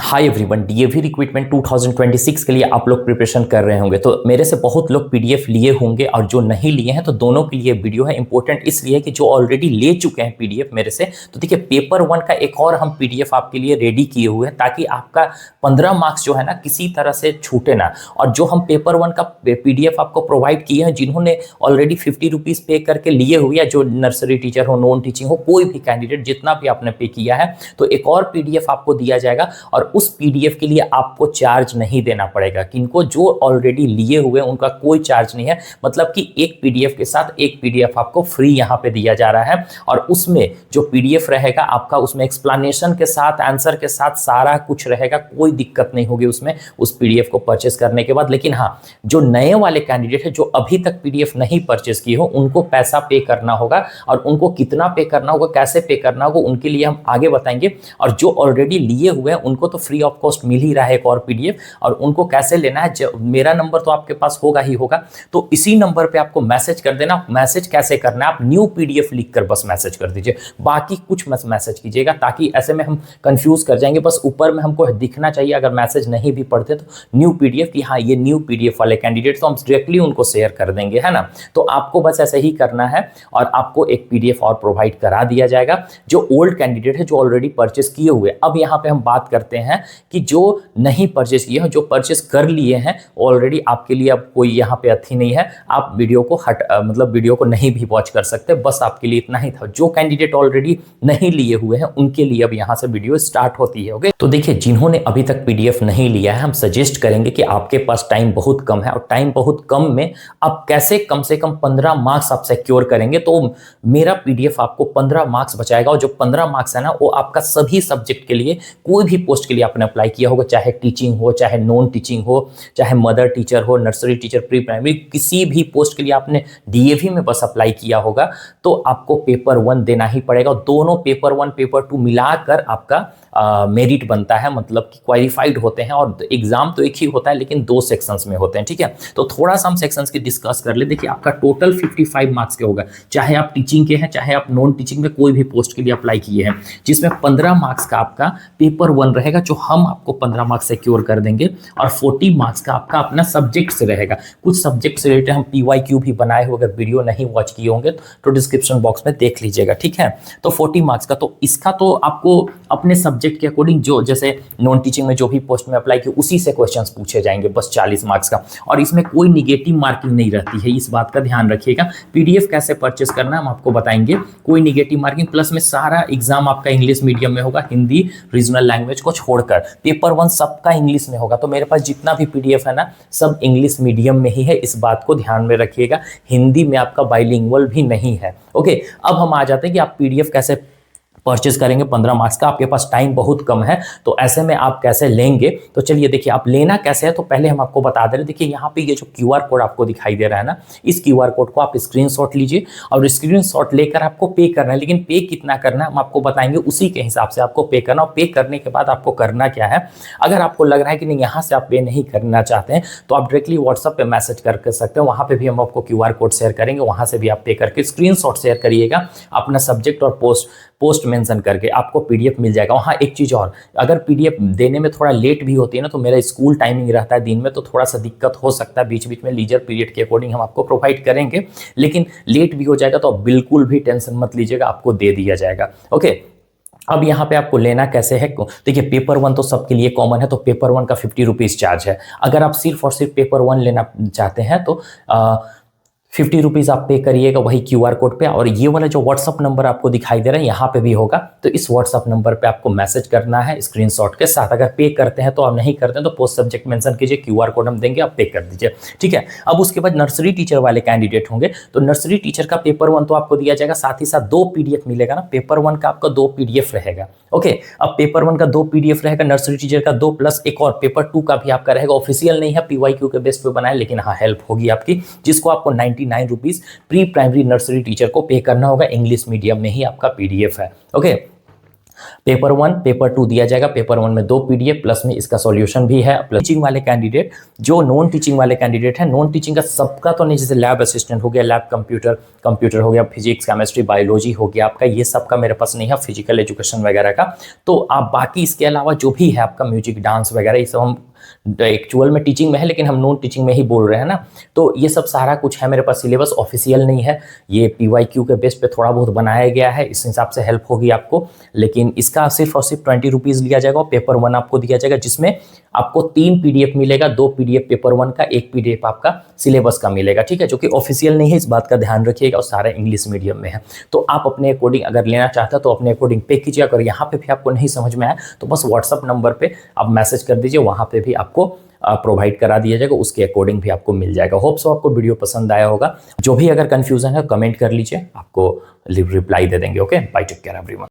Hi everyone, DAV recruitment 2026 के लिए आप लोग प्रिपरेशन कर रहे होंगे तो मेरे से बहुत लोग पीडीएफ लिए होंगे और जो नहीं लिए हैं तो दोनों के लिए वीडियो है। इंपॉर्टेंट इसलिए कि जो ऑलरेडी ले चुके हैं पीडीएफ मेरे से, तो देखिए पेपर 1 का एक और हम पीडीएफ आपके लिए रेडी किए हुए हैं ताकि आपका 15 मार्क्स जो है ना किसी तरह से छूटे ना। और जो हम पेपर 1 का पीडीएफ आपको प्रोवाइड किए हैं, जिन्होंने ऑलरेडी 50 रुपीज़ पे करके लिए हुए या जो नर्सरी टीचर हो, नॉन टीचिंग हो, कोई भी कैंडिडेट जितना भी आपने पे किया है, तो एक और पीडीएफ आपको दिया जाएगा और उस पीडीएफ के लिए आपको चार्ज नहीं देना पड़ेगा। किनको जो ऑलरेडी लिए हुए उनका कोई चार्ज नहीं है, मतलब कि एक पीडीएफ के साथ एक पीडीएफ आपको फ्री यहां पे दिया जा रहा है। और उसमें जो पीडीएफ रहेगा आपका, उसमें एक्सप्लेनेशन के साथ, आंसर के साथ सारा कुछ रहेगा, कोई दिक्कत नहीं होगी उसमें उस पीडीएफ को परचेस करने के बाद। लेकिन हाँ, जो नए वाले कैंडिडेट है जो अभी तक पीडीएफ नहीं परचेस किए हो, उनको पैसा पे करना होगा और उनको कितना पे करना होगा, कैसे पे करना होगा, उनके लिए हम आगे बताएंगे। और जो ऑलरेडी लिए हुए हैं उनको तो फ्री ऑफ कॉस्ट मिल ही रहा है एक और पीडीएफ, और उनको कैसे लेना है, मेरा नंबर तो आपके पास होगा ही होगा, तो इसी नंबर पे आपको मैसेज कर देना। मैसेज कैसे करना है, आप न्यू पीडीएफ लिखकर बस मैसेज कर दीजिए, बाकी कुछ मत मैसेज कीजिएगा, ताकि ऐसे में हम कंफ्यूज कर जाएंगे। बस ऊपर में हमको दिखना चाहिए, अगर मैसेज नहीं भी पढ़ते तो न्यू पीडीएफ कि हाँ ये न्यू पीडीएफ वाले कैंडिडेट, तो हम डायरेक्टली उनको शेयर कर देंगे, है ना। तो आपको बस ऐसे ही करना है और आपको एक पीडीएफ और प्रोवाइड करा दिया जाएगा। जो ओल्ड कैंडिडेट है जो ऑलरेडी परचेस किए हुए, अब यहाँ पे हम बात करते हैं कि जो नहीं परचेस किए हैं, जो परचेस कर लिए हैं ऑलरेडी, आपके लिए अब कोई यहाँ पे अथी नहीं है, आप वीडियो को मतलब वीडियो को नहीं भी वॉच कर सकते, बस आपके लिए इतना ही था। जो कैंडिडेट ऑलरेडी नहीं लिए हुए हैं उनके लिए अब यहाँ से वीडियो स्टार्ट होती है। ओके, तो देखिए जिन्होंने अभी तक पीडीएफ नहीं लिया है, हम सजेस्ट करेंगे कि आपके पास टाइम बहुत कम है और टाइम बहुत कम में आप कैसे कम से कम 15 मार्क्स आप सिक्योर करेंगे। तो मेरा पीडीएफ आपको 15 मार्क्स बचाएगा, और जो 15 मार्क्स है ना वो आपका सभी सब्जेक्ट के लिए, कोई भी पोस्ट के लिए आपने अप्लाई किया होगा, चाहे टीचिंग हो, चाहे नॉन टीचिंग हो, चाहे मदर टीचर हो, नर्सरी टीचर, प्री प्राइमरी, किसी भी पोस्ट के लिए आपने डीएवी में बस अप्लाई किया होगा, तो आपको पेपर 1 देना ही पड़ेगा। दोनों पेपर 1 पेपर 2 मिलाकर आपका मेरिट बनता है, मतलब कि क्वालिफाइड होते हैं। और एग्जाम तो एक ही होता है लेकिन 2 सेक्शंस में होते हैं, ठीक है। तो थोड़ा सा हम सेक्शंस की डिस्कस कर ले। देखिए आपका टोटल 55 मार्क्स के होगा, चाहे आप टीचिंग के हैं चाहे आप नॉन टीचिंग में कोई भी पोस्ट के लिए अप्लाई किए हैं, जिसमें 15 मार्क्स का आपका पेपर 1 रहेगा, जो हम आपको 15 मार्क्स सिक्योर कर देंगे, और 40 मार्क्स का आपका अपना सब्जेक्ट से रहेगा। कुछ सब्जेक्ट से रिलेटेड हम पीवाईक्यू भी बनाए हुए, अगर वीडियो नहीं वॉच किए होंगे तो डिस्क्रिप्शन बॉक्स में देख लीजिएगा, ठीक है। तो 40 मार्क्स का, तो इसका तो आपको अपने सब्जेक्ट के अकॉर्डिंग, जो जैसे नॉन टीचिंग में जो भी पोस्ट में अप्लाई किए उसी से क्वेश्चंस पूछे जाएंगे, बस 40 मार्क्स का। और इसमें कोई निगेटिव मार्किंग नहीं रहती है, इस बात का ध्यान रखिएगा। पीडीएफ कैसे परचेस करना हम आपको बताएंगे, कोई निगेटिव मार्किंग, प्लस में सारा एग्जाम आपका इंग्लिश मीडियम में होगा, हिंदी रीजनल लैंग्वेज को छोड़कर। पेपर 1 सबका इंग्लिश में होगा, तो मेरे पास जितना भी पीडीएफ है ना सब इंग्लिश मीडियम में ही है, इस बात को ध्यान में रखिएगा। हिंदी में आपका बाइलिंगुअल भी नहीं है। ओके, अब हम आ जाते हैं कि आप पीडीएफ कैसे परचेज करेंगे 15 मार्क्स का। आपके पास टाइम बहुत कम है, तो ऐसे में आप कैसे लेंगे, तो चलिए देखिए आप लेना कैसे है। तो पहले हम आपको बता दे रहे, देखिए यहाँ पे ये जो क्यूआर कोड आपको दिखाई दे रहा है ना, इस क्यूआर कोड को आप स्क्रीनशॉट लीजिए और स्क्रीनशॉट लेकर आपको पे करना है। लेकिन पे कितना करना है हम आपको बताएंगे, उसी के हिसाब से आपको पे करना। और पे करने के बाद आपको करना क्या है, अगर आपको लग रहा है कि नहीं यहाँ से आप पे नहीं करना चाहते हैं, तो आप डायरेक्टली व्हाट्सएप पे मैसेज कर सकते हैं, वहाँ पे भी हम आपको क्यूआर कोड शेयर करेंगे, वहाँ से भी आप पे करके स्क्रीनशॉट शेयर करिएगा, अपना सब्जेक्ट और पोस्ट मेंशन करके आपको पीडीएफ मिल जाएगा। वहाँ एक चीज़ और, अगर पीडीएफ देने में थोड़ा लेट भी होती है ना, तो मेरा स्कूल टाइमिंग रहता है दिन में, तो थोड़ा सा दिक्कत हो सकता है, बीच बीच में लीजर पीरियड के अकॉर्डिंग हम आपको प्रोवाइड करेंगे, लेकिन लेट भी हो जाएगा तो बिल्कुल भी टेंशन मत लीजिएगा, आपको दे दिया जाएगा। ओके, अब यहाँ पे आपको लेना कैसे है, देखिए पेपर 1 तो सबके लिए कॉमन है, तो पेपर 1 का 50 रुपीज़ चार्ज है। अगर आप सिर्फ और सिर्फ पेपर 1 लेना चाहते हैं तो 50 रुपीज़ आप पे करिएगा वही क्यूआर कोड पे। और ये वाला जो व्हाट्सअप नंबर आपको दिखाई दे रहा है यहाँ पे भी होगा, तो इस व्हाट्सअप नंबर पे आपको मैसेज करना है स्क्रीनशॉट के साथ। अगर पे करते हैं तो, आप नहीं करते हैं तो पोस्ट सब्जेक्ट मेंशन कीजिए, क्यूआर कोड हम देंगे, आप पे कर दीजिए, ठीक है। अब उसके बाद नर्सरी टीचर वाले कैंडिडेट होंगे, तो नर्सरी टीचर का पेपर 1 तो आपको दिया जाएगा, साथ ही साथ 2 पीडीएफ मिलेगा ना। पेपर 1 का आपका 2 पीडीएफ रहेगा। ओके, अब पेपर 1 का 2 पीडीएफ रहेगा, नर्सरी टीचर का 2, प्लस एक और पेपर 2 का भी आपका रहेगा। ऑफिशियल नहीं है, पीवाईक्यू के बेस पे बनाए, लेकिन हाँ हेल्प होगी आपकी, जिसको आपको 99 rupees pre primary nursery teacher को पे करना होगा। इंग्लिश मीडियम में ही आपका पीडीएफ है। ओके, पेपर 1 पेपर 2 दिया जाएगा। पेपर 1 में 2 पीडीएफ प्लस में इसका सॉल्यूशन भी है। टीचिंग वाले कैंडिडेट, जो नॉन टीचिंग वाले कैंडिडेट है, नॉन टीचिंग का सबका तो नहीं, जैसे लैब असिस्टेंट हो गया, लैब कंप्यूटर हो गया, फिजिक्स केमिस्ट्री बायोलॉजी हो गया आपका, ये सबका मेरे पास नहीं है, फिजिकल एजुकेशन वगैरह का। तो आप बाकी इसके अलावा जो भी है आपका म्यूजिक डांस वगैरह, ये सब हम एक्चुअल में टीचिंग में है लेकिन हम नॉन टीचिंग में ही बोल रहे हैं ना, तो ये सब सारा कुछ है मेरे पास। सिलेबस ऑफिशियल नहीं है, ये PYQ के बेस पे थोड़ा बहुत बनाया गया है, इस हिसाब से हेल्प होगी आपको। लेकिन इसका सिर्फ और सिर्फ 20 रुपीज़ लिया जाएगा और पेपर 1 आपको दिया जाएगा, जिसमें आपको 3 PDF मिलेगा, 2 PDF पेपर 1 का, 1 PDF आपका सिलेबस का मिलेगा, ठीक है, जो कि ऑफिशियल नहीं है, इस बात का ध्यान रखिएगा, और सारा इंग्लिश मीडियम में है। तो आप अपने अकॉर्डिंग अगर लेना चाहते हैं तो अपने अकॉर्डिंग पे कीजिए। अगर यहाँ पे भी आपको नहीं समझ में आया तो बस व्हाट्सअप नंबर पे आप मैसेज कर दीजिए, वहाँ पे भी आपको प्रोवाइड करा दिया जाएगा, उसके अकॉर्डिंग भी आपको मिल जाएगा। होप सो आपको वीडियो पसंद आया होगा। जो भी अगर कंफ्यूजन है कमेंट कर लीजिए, आपको रिप्लाई दे देंगे। Okay, bye, take care everyone.